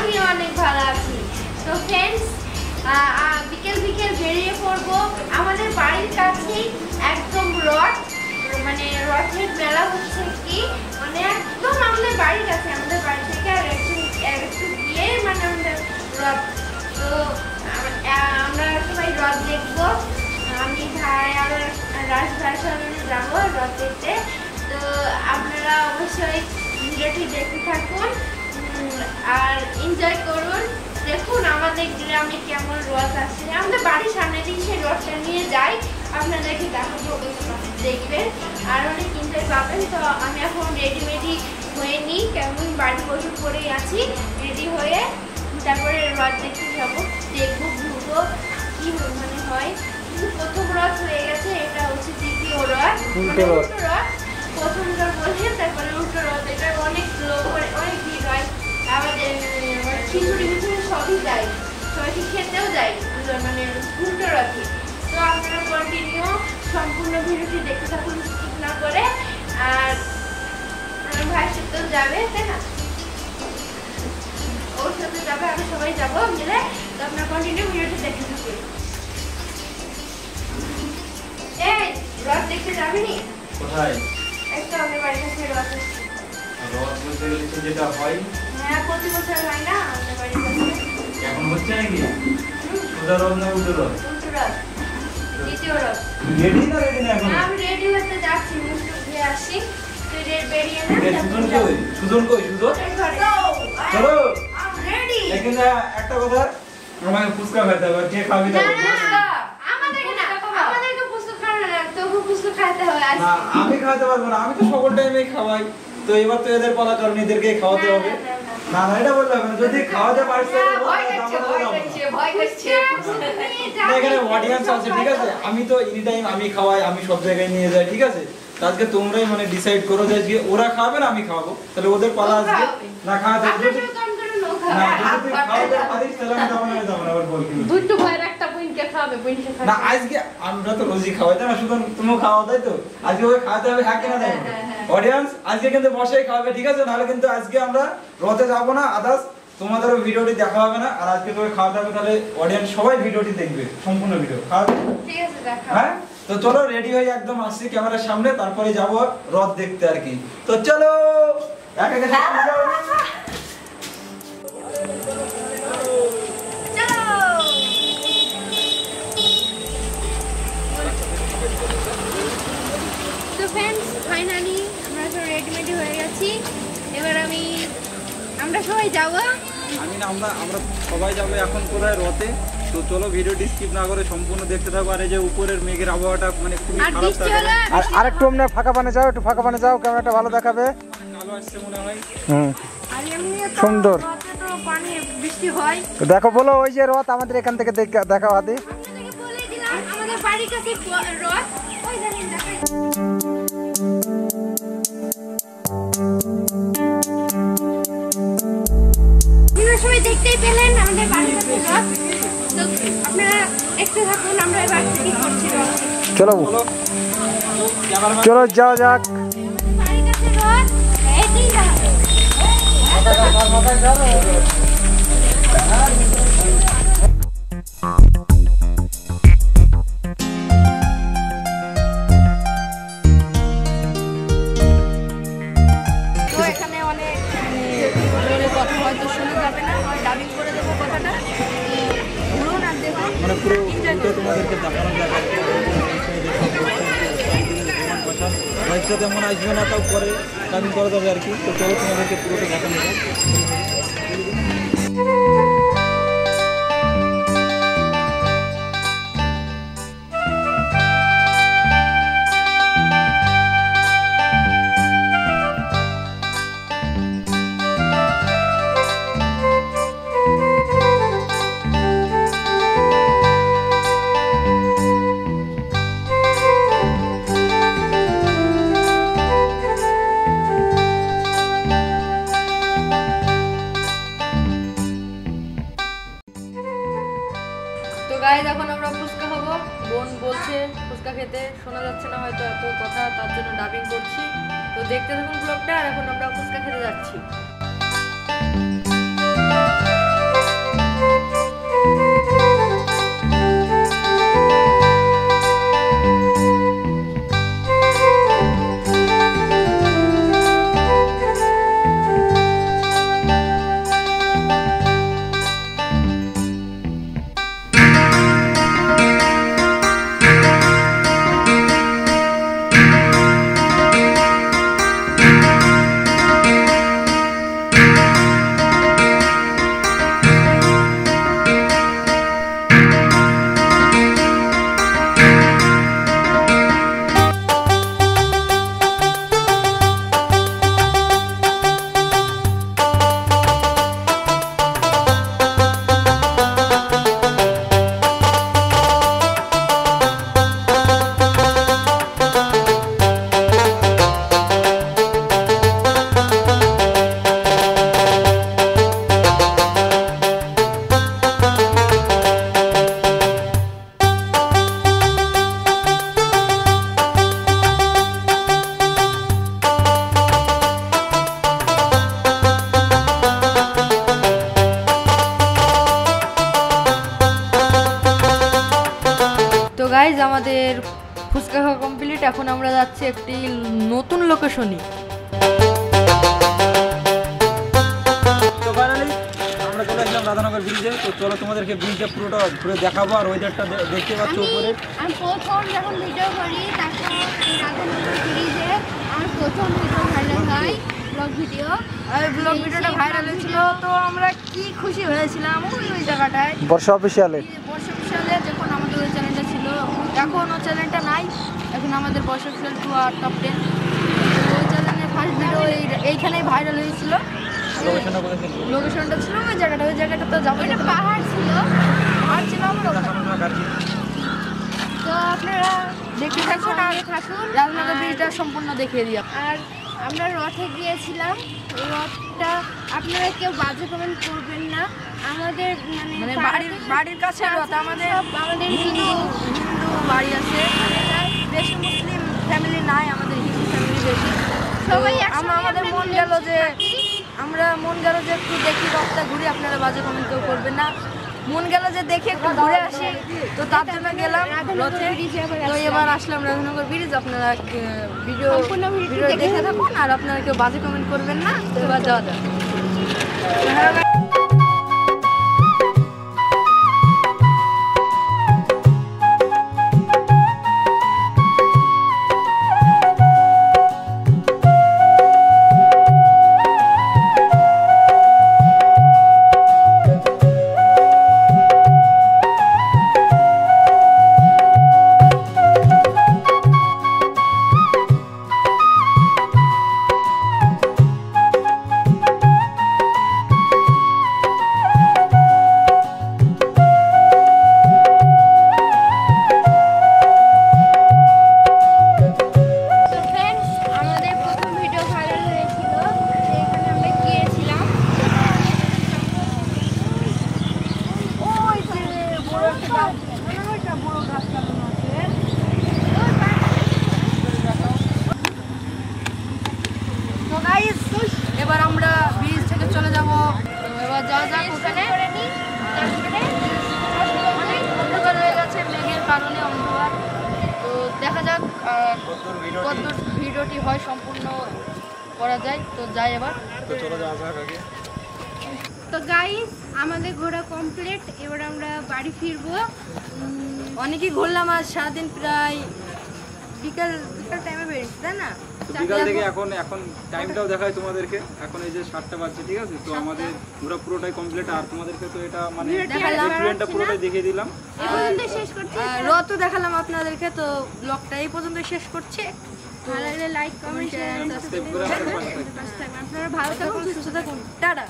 আমি অনেক ভালো আছি। তো ফ্রেন্ডস, বিকেল বিকেল বেরিয়ে পড়বো। আমাদের বাড়ির কাছেই একদম রথ, মানে রথের মেলা হচ্ছে কি, মানে একদম আমাদের বাড়ির কাছে, আমাদের বাড়ি থেকে আর একটু গিয়ে মানে আমাদের রথ। তো আমরা সবাই রথ দেখবো। আমি ভাই আর রাজ ভাইয়ের সঙ্গে যাবো রথ দেখতে। তো আপনারা অবশ্যই ভিডিওটি দেখতে থাকুন আর এনজয় করুন। দেখুন আমাদের গ্রামে কেমন রথ আসছে। আমাদের বাড়ির সামনে দিয়ে সেই রথটা নিয়ে যাই, আপনাদেরকে দেখাবো, দেখবেন আর অনেক এনজয় পাবেন। তো আমি এখন রেডি হয়ে নিই, কেমন বাড়ি বসে পড়েই আছি রেডি হয়ে। তারপরে রথ দেখতে যাবো, দেখবো ঘুরবো কি মানে হয়। কিন্তু প্রথম রথ হয়ে গেছে, এটা হচ্ছে দ্বিতীয় রথ, উল্টো রথ। প্রথম রথ বলে তারপরে উল্টো রথ। এটা অনেক লোক, অনেক ভিড় হয়। আমাদের খিচুড়ি মিচুড়ি সবই যায়, সবাইকে খেতেও যায় মানে উল্টো রথে। তো আপনারা কন্টিনিউ সম্পূর্ণ ভিডিওটি দেখতে থাকুন স্কিপ না করে। আর ভাইয়ের সাথেও যাবে, তাই না, ওর সাথে যাবে, আমি সবাই যাবো মিলে। তো আপনারা কন্টিনিউ ভিডিওটি দেখতে থাকুন। এই রথ দেখতে যাবেনি? কোথায়? একটা আমাদের বাড়ির কাছে রথ আছে। রথ বলতে গেলে তো যেটা হয়, হ্যাঁ প্রতি বছর হয় না আমাদের বাড়ির কাছে। এখন হচ্ছে নাকি? সোজা রথ না উল্টো রথ? উল্টো রথ, দ্বিতীয় রথ। রেডি না রেডি না এখন? আমি রেডি হতে যাচ্ছি, মুখ ধুয়ে আসি। তুই বেরিয়ে না। সুজন কই? সুজন কই? সুজন? চলো। রেডি। এখন একটা কথা, আমাকে ফুচকা খেতে হবে। কে খাবি না? আমাদেরকে ফুচকা খাওয়ানো না, তোকে ফুচকা খাইতে হবে আজকে। না আমি খাওয়াতে পারবো না, আমি তো সকল টাইমেই খাওয়াই। তো এবার তো এদের পালা, কারণ এদেরকে খাওয়াতে হবে। না না এটা বললাম না, যদি খাওয়াতে পারছ এখানে অডিয়েন্স আছে, ঠিক আছে? আমি তো এনি টাইম আমি খাওয়াই, আমি সব জায়গায় নিয়ে যাই, ঠিক আছে? আজকে তোমরাই মানে ডিসাইড করো যে আজকে ওরা খাবে না আমি খাওয়াবো, তাহলে ওদের পালা আজকে না খাওয়াতে হবে। না যদি তুই খাওয়াতে পারিস তাহলে আমি যাবো না, যাবো না। আবার বল কি দুটো ভাইয়ের একটা বুইনকে খাওয়াবে, বুইনকে খাওয়াবে না। আজকে আমরা তো রোজই খাওয়াই, তাই না? শুধু তুমিও খাওয়াও, তাই তো? আজকে ওকে খাওয়াতে হবে, হ্যাঁ কিনা তাই? অডিয়েন্স আজকে কিন্তু বসেই খাওয়াবে, ঠিক আছে? নাহলে কিন্তু আজকে আমরা রথে যাবো না, আদার্স তোমাদেরও ভিডিওটি দেখা হবে না। আর আজকে তোকে খাওয়াতে হবে, তাহলে অডিয়েন্স সবাই ভিডিওটি দেখবে, সম্পূর্ণ ভিডিও খাওয়াবে, ঠিক আছে? দেখা। হ্যাঁ তো চলো রেডি হয়ে একদম আসছি ক্যামেরার সামনে, তারপরে যাবো রথ দেখতে আর কি। তো চলো এক এক তো ফ্রেন্ডস ফাইনালি আমরা সব রেডি হয়ে গেছি। এবার আমরা সবাই যাবো। আমি না আমরা সবাই যাবো এখন কোথায়? রথে। তো চলো ভিডিওটি স্কিপ না করে সম্পূর্ণ দেখতে থাকো। আর এই যে উপরের মেঘের আবহাওয়াটা মানে খুবই খারাপ থাকে। আর আরেকটু আমরা ফাঁকা পানে যাও, একটু ফাঁকা পানে যাও, ক্যামেরাটা ভালো দেখাবে। কালো আসছে মনে হয়। সুন্দর। তো পানি বৃষ্টি হয়। তো দেখো বলো, ওই যে রথ আমাদের এখান থেকে দেখাও আদি। আপনাদেরকে বলে দিলাম আমাদের বাড়ির কাছে রথ, ওই দেখেন দেখাই। সবাই দেখতেই পেলেন আমাদের বাড়ির কাছে রথ। তো আপনারা দেখতে থাকুন আমরা এবার কি করছি রথ। চলো চলো যাও যাক। বাড়ির কাছে রথ, এই দেখো। এখানে অনেক জোরে কথা হয়তো শোনা যাবে না, আমি ডাবিং করে দেবো কথাটা। ঘুরুন আর দেখুন, মানে পুরো তোমাদেরকে দেখানো যাবে। ভয়েসটা তেমন আসবে না, তাও পরে ডাবিং করা যাবে আর কি। তো চলো তোমাদেরকে পুরোটা দেখানো যাবে। গাইস এখন আমরা ফুচকা খাবো। বোন বলছে ফুচকা খেতে, শোনা যাচ্ছে না হয়তো এত কথা, তার জন্য ডাবিং করছি। তো দেখতে থাকুন ব্লগটা। আর এখন আমরা ফুচকা খেতে যাচ্ছি। আমাদের ফুচকা খাওয়া কমপ্লিট। এখন আমরা যাচ্ছি একটি নতুন লোকেশনে। তো ফাইনালি আমরা চলে আসলাম রাধানগর ব্রিজে। তো চলো তোমাদেরকে ব্রিজটা পুরোটা ঘুরে দেখাবো, আর ওয়েদারটা দেখতে পাচ্ছ উপরে। আমি প্রথম যখন ভিডিও করি তখন এই রাধানগর ব্রিজে আমার প্রথম ভিডিও ভাইরাল হয়, ব্লগ ভিডিও। আর ব্লগ ভিডিওটা ভাইরাল হয়েছিল, তো আমরা কি খুশি হয়েছিলাম ওই জায়গাটায়। বর্ষা অফিসিয়ালে বর্ষা অফিসিয়ালে যখন আমাদের ওই চ্যানেলটা ছিল, এখন ও চ্যানেলটা নাই, এখন আমাদের বর্ষা অফিসিয়াল 2 আর টপ 10। ওই চ্যানেলের ফার্স্ট ভিডিও এইখানেই ভাইরাল হয়েছিল। লোকেশনটা কোথায় ছিল? লোকেশনটা ছিল ওই জায়গাটা তো যাবো, এটা পাহাড় ছিল, আর ছিল আমার ওখানে। তো আপনারা দেখতে থাকুন আর রাজনগর ব্রিজটা সম্পূর্ণ দেখিয়ে দিই। আর আমরা রথে গিয়েছিলাম। রথটা আপনারা কেউ বাজে কমেন্ট করবেন না, আমাদের মানে পাড়া বাড়ির কাছে রথ। আমাদের সব আমাদের হিন্দু বাড়ি আছে, বেশি মুসলিম ফ্যামিলি নাই, আমাদের হিন্দু ফ্যামিলি বেশি। সবাই আমাদের মন গেল যে একটু দেখি রথটা ঘুরে, আপনারা বাজে কমেন্ট কেউ করবেন না। মন গেল যে দেখে একটু ঘুরে আসি, তো তার জন্য গেলাম রথে। তো এবার আসলাম রাধানগর ব্রিজ। আপনারা ভিডিও দেখে থাকুন আর আপনারা কেউ বাজে কমেন্ট করবেন না। তো এবার যাওয়া যাক। তো ফ্রেন্ডস, আমাদের প্রথম ভিডিও ভাইরাল হয়েছিল, এখানে আমরা গিয়েছিলাম। ওই যে বড় একটা গাছ, ওইটা বড় গাছ লাগানো আছে। তো গাইস, এবার আমরা ব্রিজ থেকে চলে যাব। এবার যাওয়া যাক ওখানে। অনেক অন্ধকার হয়ে গেছে মেঘের কারণে, অন্ধকার। তো দেখা যাক কত ভিডিওটি হয় সম্পূর্ণ করা যায়। তো যাই এবার। তো চলো যাওয়া যাক আগে। তো গাইস, আমাদের ঘোরা কমপ্লিট, এবার আমরা বাড়ি ফিরবো। অনেকই ঘুরলাম আজ সারাদিন, প্রায় বিকাল টাইমে বেরিয়েছি, তাই না? তো বিকাল থেকে এখন টাইমটাও দেখাই তোমাদেরকে। এখন এই যে 7টা বাজছে, ঠিক আছে? তো আমাদের ঘোরা পুরোটাই কমপ্লিট, আর তোমাদেরকে তো এটা মানে রেস্টুরেন্টটা পুরোটাই দেখিয়ে দিলাম। এই পর্যন্ত শেষ করছি। রত দেখালাম আপনাদেরকে। তো ব্লগটা এই পর্যন্ত শেষ করছে। ভালো লাগলে লাইক, কমেন্ট, শেয়ার, সাবস্ক্রাইব করে আমাদের পাশে থাকবেন। আপনারা ভালো থাকুন, সুস্থ থাকুন, টাটা।